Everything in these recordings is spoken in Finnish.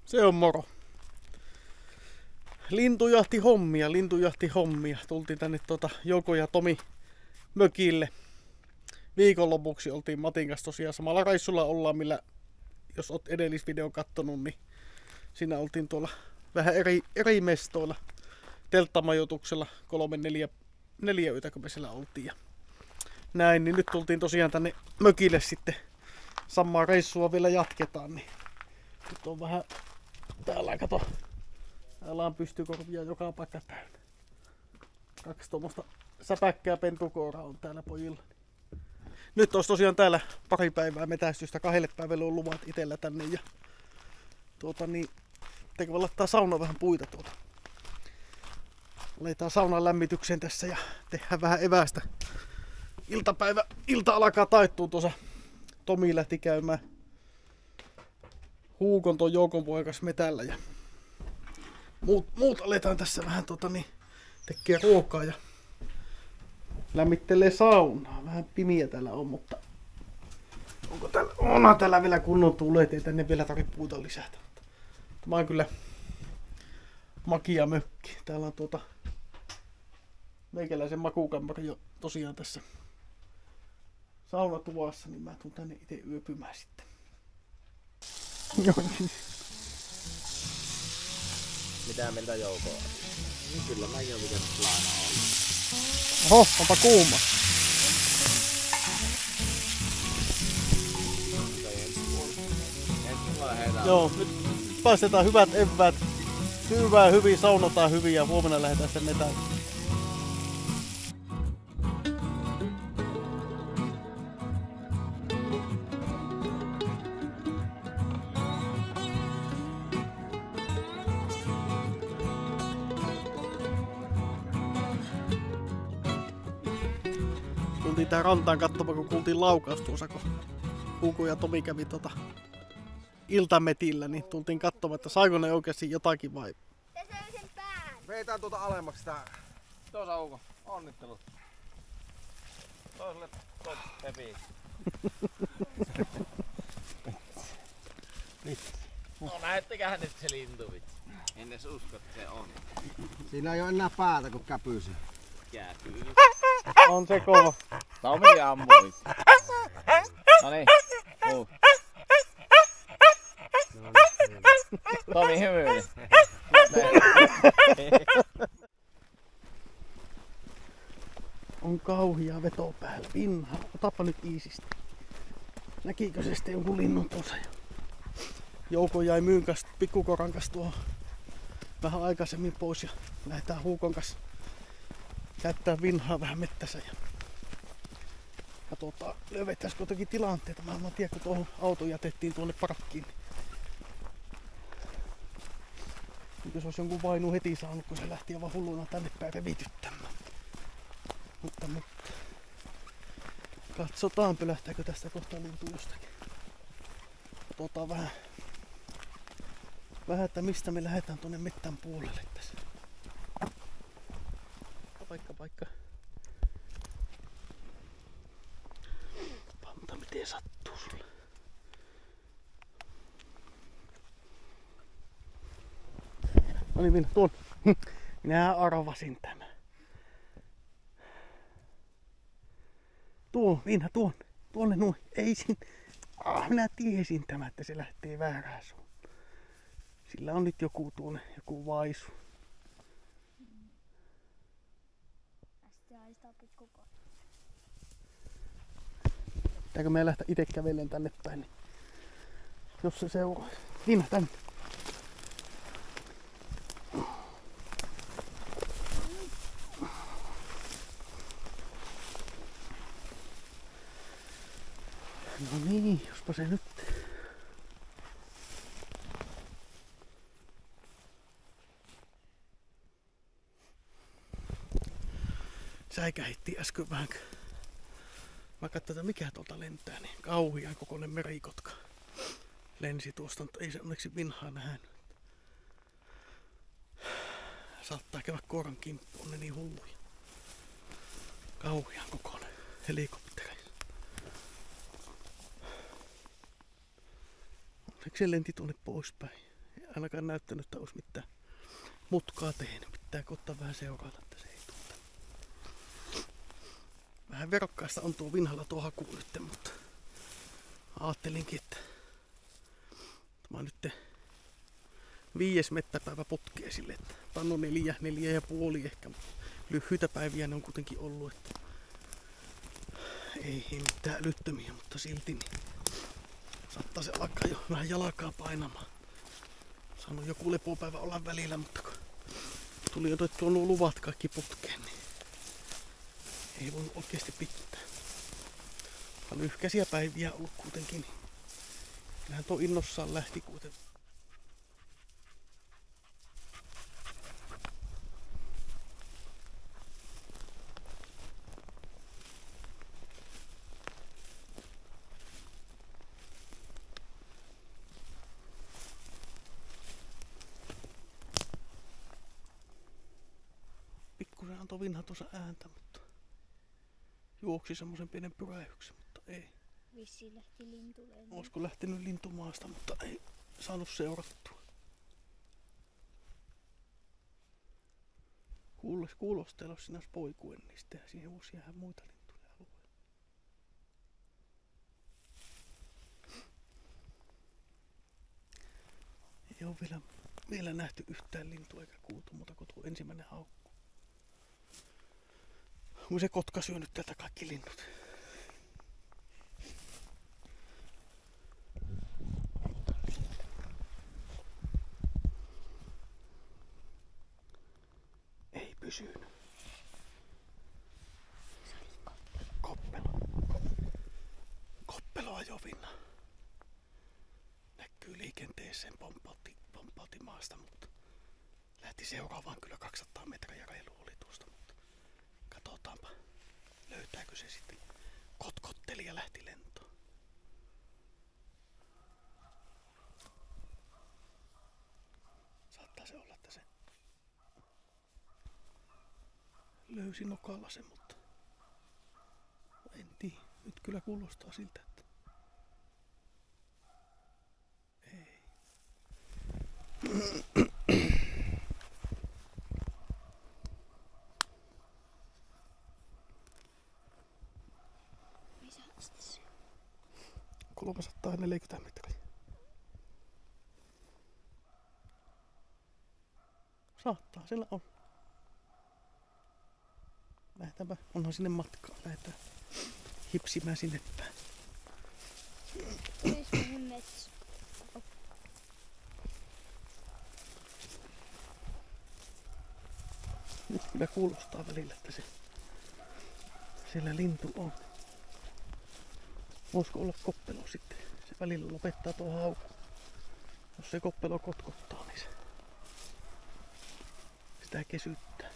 Se on moro. Lintujahti hommia. Tultiin tänne Jouko ja Tomi mökille. Viikonlopuksi oltiin Matin kanssa tosiaan samalla reissulla ollaan, millä jos oot edellisvideon kattonut, niin siinä oltiin tuolla vähän eri mestoilla. Telttamajoituksella 3-4 yötä, kun me siellä oltiin. Ja näin, niin nyt tultiin tosiaan tänne mökille sitten. Samaa reissua vielä jatketaan, niin nyt on vähän täällä, kato. Täällä on pystykorvia joka paikka täynnä. 2 tuommoista säpäkkää pentukooraa on täällä pojilla. Nyt olisi tosiaan täällä pari päivää metästystä. 2 päivälle on luvat itellä tänne. Ja teikä voi laittaa sauna vähän puita tuota. Laitetaan saunan lämmitykseen tässä ja tehdään vähän evästä. Ilta alkaa taittua tuossa. Tomi lähti käymään Huukon tuon Joukon poikas metällä ja muut aletaan tässä vähän tekee ruokaa ja lämmittelee saunaa. Vähän pimiä täällä on, mutta onhan täällä vielä kunnon tuulet, ei tänne vielä tarvitse puuta lisätä. Tämä on kyllä makia mökki. Täällä on meikäläisen makuukammari jo tosiaan tässä saunatuvassa, niin mä tuun tänne itse yöpymään sitten. Mitä mieltä Jouko on? Niin kyllä mäkin on pitänyt lainaa olla. Oho, onpa kuuma. Joo, nyt päästetään hyvät eväät. Syvää hyvin, saunotaan hyvin ja huomenna lähdetään sitten metään. Tultiin tähän rantaan katsomaan, kun kuultiin laukaus tuossa, kun Hugo ja Tomi kävi iltametillä, niin tultiin katsomaan, että saiko ne oikeasti jotakin vai? Veitään tuota alemmaksi tää. Tuossa Hugo, onnittelut. Toiselle Pepi. No näetteköhän nyt se lintu vitsi. En edes usko, että se on. Siinä ei oo enää päätä kun käpyisi. Käpyy. On se kova. Tomi ammui. Noniin. Tomi hymyili. On kauhia veto päällä. Vinha. Otapa nyt iisistä. Näkikö se sitten jonkun linnun tuossa? Jouko jäi myyn kanssa, pikkukoran kanssa tuohon vähän aikaisemmin pois ja lähdetään Huukon kanssa käyttää vinhaa vähän mettässä ja katsotaan löydettäisikö jotakin tilanteita. Mä en tiedä, kun tuohon auto jätettiin tuonne parkkiin. Nyt se olisi jonkun vainu heti saanut, kun se lähti aivan hulluna tänne päin revityttämään. Mutta katsotaan, pölähtääkö tästä kohta lintu jostakin. Katsotaan vähän, että mistä me lähdetään tuonne mettän puolelle tässä. Paikka. Panta, miten sattuu sulle. No niin, Minna, tuon. Minä arvasin tämän. Minna, tuonne noin. Ei siinä. Minä tiesin tämän, että se lähtee väärään suuntaan. Sillä on nyt joku vaisu. Pitääkö me lähteä itse kävellen tänne päin, niin jos se seuraa. Minna, tänne. No niin, jospa se nyt. Säikähitti äsken vähän. Mä katsoin, mikä tuolta lentää, niin kauhian kokoinen merikotka lensi tuosta, mutta ei se onneksi vinhaa nähnyt. Saattaa käydä koiran kimppuun, on ne niin hulluja. Kauhian kokoinen helikopteri. Onneksi se lenti tuonne poispäin. ainakaan näyttänyt, että olisi mitään mutkaa tehnyt. Pitää ottaa vähän seurata, että se ei tule. Vähän verokkaista on tuo vinhalla tuo haku nyt, mutta ajattelinkin, että tämä on nyt 5. mettäpäivä putkee sille, että pannu 4,5 ehkä. Lyhyitä päiviä ne on kuitenkin ollut, että ei mitään älyttömiä, mutta silti niin saattaa se alkaa jo vähän jalkaa painamaan. Saanut joku lepopäivä olla välillä, mutta kun tuli otettua nuo luvat kaikki putkeen, niin ei voinut oikeasti pitää. Lyhkäisiä päiviä ollut kuitenkin, niin kyllähän tuo innossaan lähti kuitenkin. Pikkusen antoi vinha tuossa ääntä, mutta juoksi semmoisen pienen pyrähyksen, mutta ei. Vissiin lähti lintulemaan. Olisiko lähtenyt lintumaasta, mutta ei saanut seurattua. Kuulostella, jos sinä olisi poikuen niistä ja siihen voisi jäädä muita lintuja alueelle. Ei ole vielä nähty yhtään lintua eikä kuultu muuta kuin tuo ensimmäinen haukku. Onko se kotka syönyt täältä kaikki linnut? Ei pysynyt. Koppelo. Koppelo ajovinna. Näkyy liikenteeseen pompautti maasta, mutta lähti seuraavaan kyllä 200 metriä reilu oli tuosta, mutta katsotaanpa löytääkö se sitten. Kotkotteli ja lähti lentoon. Saattaa se olla, että se löysi nokalla sen, mutta en tiedä. Nyt kyllä kuulostaa siltä, että ei. Missä asti se? 340 metriä. Saattaa siellä on. Lähdetäänpä, onhan sinne matkaa. Lähdetään hipsimään sinne päin. Missä on metsä? Nyt kyllä kuulostaa välillä, että se siellä lintu on. Voisiko olla koppelo sitten? Se välillä lopettaa tuo haukku. Jos se koppelo kotkottaa, niin se sitä kesyttää.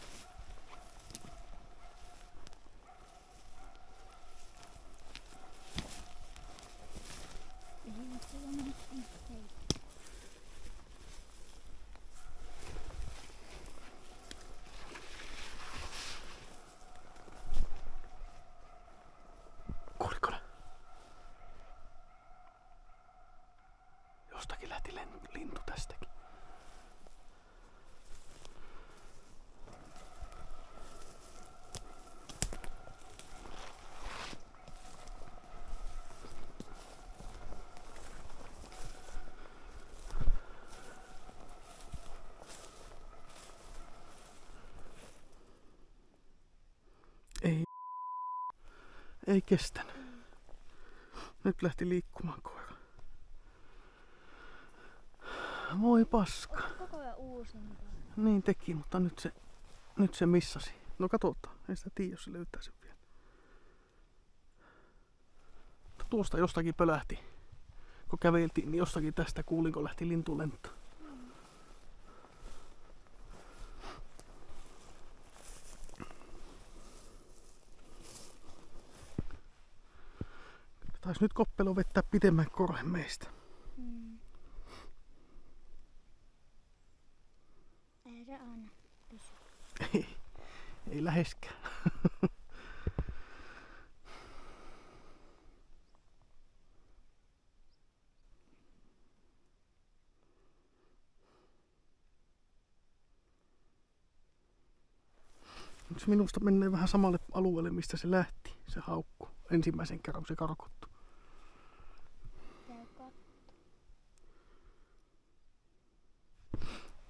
Kuuliko ne? Jostakin lähti lintu tästäkin. Ei kestänyt. Nyt lähti liikkumaan koira. Voi paska. Koko ajan uusinta. Niin teki, mutta nyt se missasi. No katsotaan. Ei sitä tiedä, jos se löytää sen vielä. Mutta tuosta jostakin pölähti. Kun käveltiin, niin jostakin tästä kuulin, kun lähti lintu lentoon. Taisi nyt koppelo vettää pitemmän korhen meistä. Ei se aina pysy. Ei läheskään. Se minusta menee vähän samalle alueelle, mistä se lähti, se haukku. Ensimmäisen kerran, kun se karkottu. Käy katso.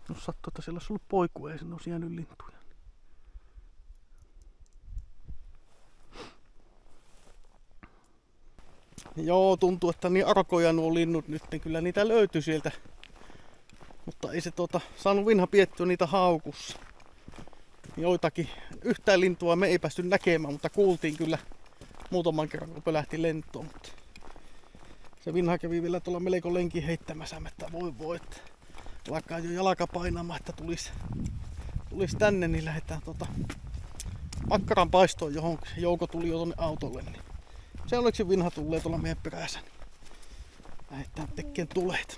Jos sattuu, että siellä olisi ollut poikuja ja sinne olisi jäänyt lintuja. Joo, tuntuu, että niin arkoja nuo linnut nyt, niin kyllä niitä löytyy sieltä. Mutta ei se saanut vinha piettyä niitä haukussa. Joitakin, yhtään lintua me ei päästy näkemään, mutta kuultiin kyllä muutaman kerran, kun pölähti lentoon. Mutta se vinha kävi vielä tuolla melko lenkin heittämässä, että voi, että alkaa jo jalka painamaan, että tulis tänne, niin lähdetään makkaran paistoon johonkin. Se Jouko tuli jo tonne autolle, niin se onneksi vinha tulee tuolla meidän perässä. Niin lähdetään tekemään tuleita.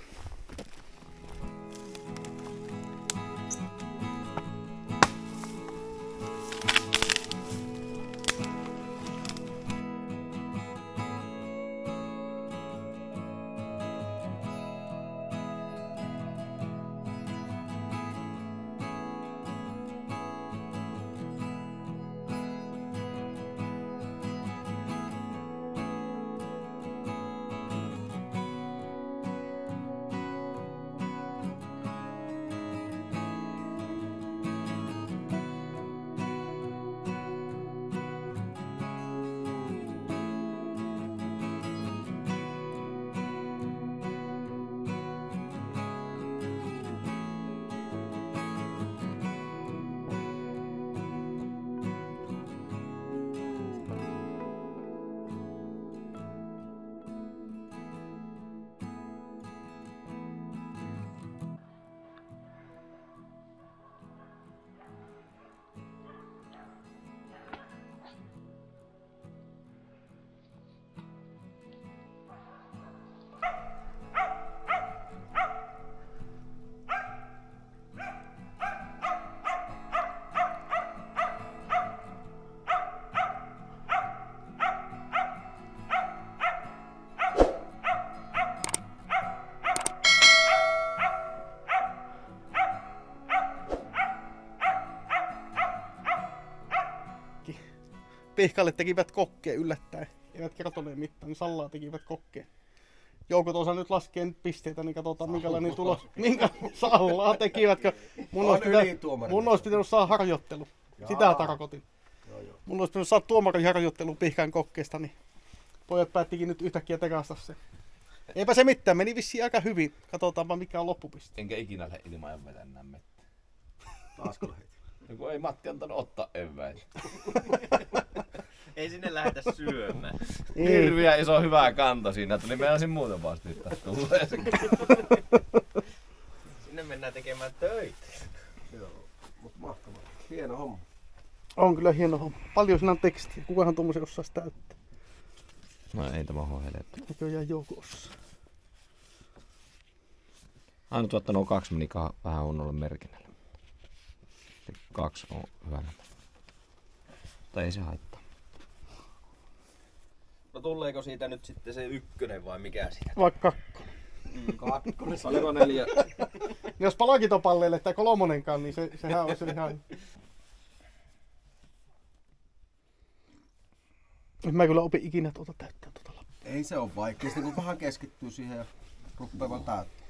Pihkalle tekivät kokkeen yllättäen. Eivät kertoneet mitään, niin Sallaa tekivät kokkeen. Joukot osaa nyt laskea pisteitä, niin katsotaan minkälainen tulos. Minkä Sallaa tekivätkö? Mun olisi pitänyt saada harjoittelu. Sitä tarkoitin. Mun olisi pitänyt saada tuomarin harjoittelu Pihkan kokkeesta, niin pojat päättikin nyt yhtäkkiä tekasta se. Eipä se mitään, meni vissiin aika hyvin. Katsotaanpa mikä on loppupiste. Enkä ikinä lähde ilman ja vetää mettä. Taasko lähdit? No kun ei Matti antanut ottaa eväitä. Ei sinne lähdetä syömään. Hirviä iso hyvä kanta siinä, että niin meinasin muuten vasta nyt tästä tulee. Sinne mennään tekemään töitä. Joo, mutta mahtavaa. Hieno homma. On kyllä hieno homma. Paljon siinä on tekstiä. Kukahan tuommoisen osaisi täyttää? No ei tämä ole helppo. Näköjään Jouko osaa. Ainut että nuo 2 meni vähän huonolle merkinnälle. 2 on hyvänä. Mutta ei se haittaa. No tuleeko siitä nyt sitten se 1 vai mikä siitä? Vaikka 2. Oliko 4? jos palakitopalleille tai 3:nkaan, niin sehän olisi ihan... Mä kyllä opin ikinä täyttää lappua. Ei se ole vaikea, sitten kun vähän keskittyy siihen ja rupeaa vaan täyttää.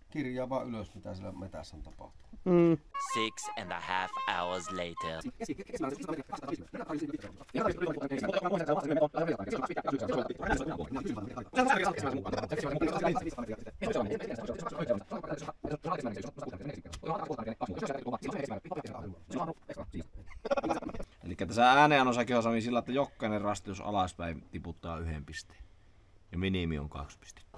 Kirjaa vaan ylös, mitä siellä metässä on tapahtunut. 6.5 hours later. Eli tässä äänenannossakin on sillä, että jokainen rastius alaspäin tiputtaa 1 pisteen. Ja minimi on 2 pistettä.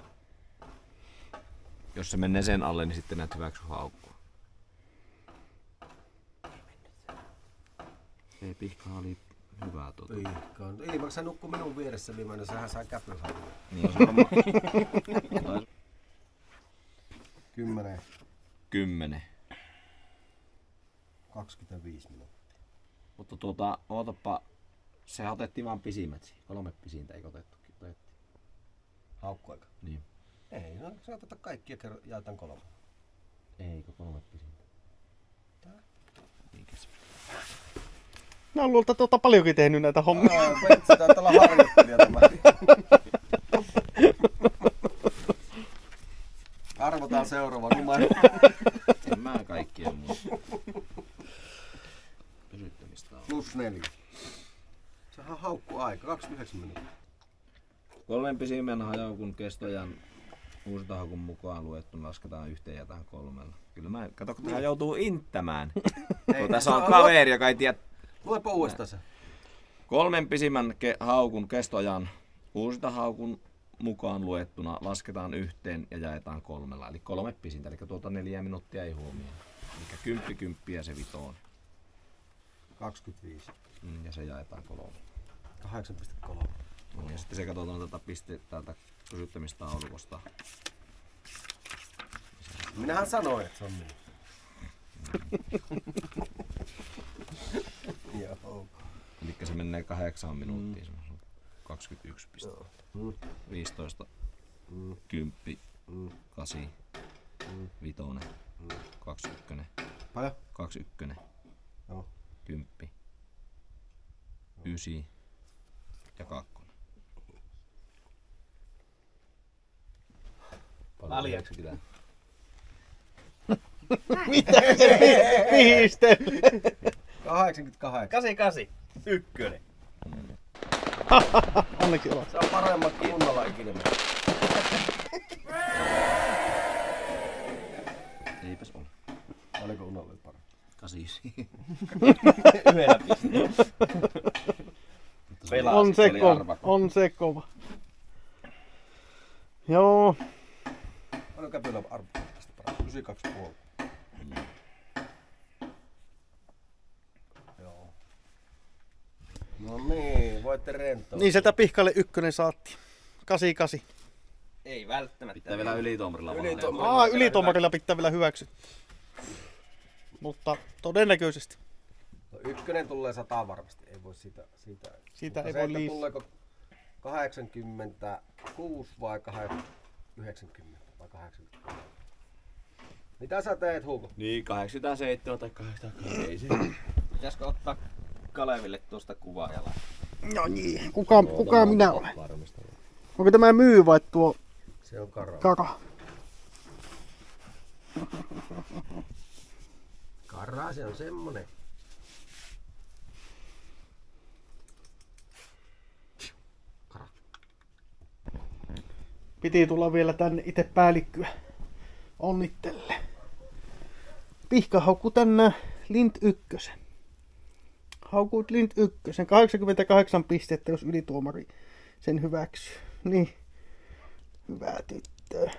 Jos se menee sen alle, niin sitten näet hyväksy haukkua. Ei, Pihka oli hyvää Pihkaan. Ilmaksi se nukkui minun vieressä viimeinen, sehän sai käpyhaukkua. Niin on varmaan. 10. 10. 25 minuuttia. Mutta ootapa, se otettiin vaan pisimmät siihen. 3 pisintä eikö otettukin? Otettiin. Haukkuaika? Niin. Ei, no se oteta kaikki ja jaetaan 3. Eikö 3 pisintä? Tää? Mä oon luulta paljonkin tehnyt näitä hommia. Pentsi taitaa olla harjoittelija tämä. Arvotaan seuraava numero. En mä kaikkia muuta. Pysyttämistä on. +4. Sehän haukkuu aika, 29 minuuttia. 3 pisimmän hajaukun kestojan uusintahaukun mukaan luettuna lasketaan yhteen ja jätään 3. Kyllä mä, kato kun tähän joutuu inttämään. Kun tässä on kaveri, joka ei tiedä. Luepa uudestaan se. 3 pisimmän haukun kestojan uusintahaukun mukaan luettuna lasketaan yhteen ja jaetaan 3. Eli 3 pisintä, eli tuota 4 minuuttia ei huomioon. Eli 10 kymppiä se vitoon. 25. Ja se jaetaan 3. 8,3. Ja sitten se katsotaan tätä täältä pysyttämistaulukosta. Minähän sanoin, että se on minun. Joo. Eli se menee 8 minuuttiin. Se on 21 pistettä. 15, 10, 8, 5, 21, Paljon? 21, Joo. 10, 9 ja 2. Paljon. Mitä se pihiste? 88. 88. Ykkönen. Onneksi ollaan. Se on paremmat kunnolla ikinä. Eipäs ole. Oliko unnolla parempi? 89. Yhdellä pisteellä. On se kova. Joo. Paljon käpylä arvoa tästä parempi? 92,5. Joo. No niin, voitte rentoa. Niin sieltä pihkalle 1 saatti. 88. Ei välttämättä. Pitää vielä ylituomarilla Ylituomarilla pitää vielä hyväksyä. Mutta todennäköisesti. No, 1 tulee 100 varmasti, ei voi siitä Siitä mutta ei se, voi että liikaa. tuleeko 86 vai 90 vai 80? Mitä sä teet, Hugo? Niin, 87 tai 88. Ei se. Pitäisikö ottaa Kaleville tuosta kuvaa ja laittaa? No niin, kuka minä olen? Onko tämä myy vai tuo Se on kara. kara? Kara, se on semmonen. Piti tulla vielä tänne itse päällikkyä onnittelle. Pihka haukku tänään Lint 1. Haukuit Lint 1. 88 pistettä, jos ylituomari sen hyväksyy. Niin, hyvä tyttö.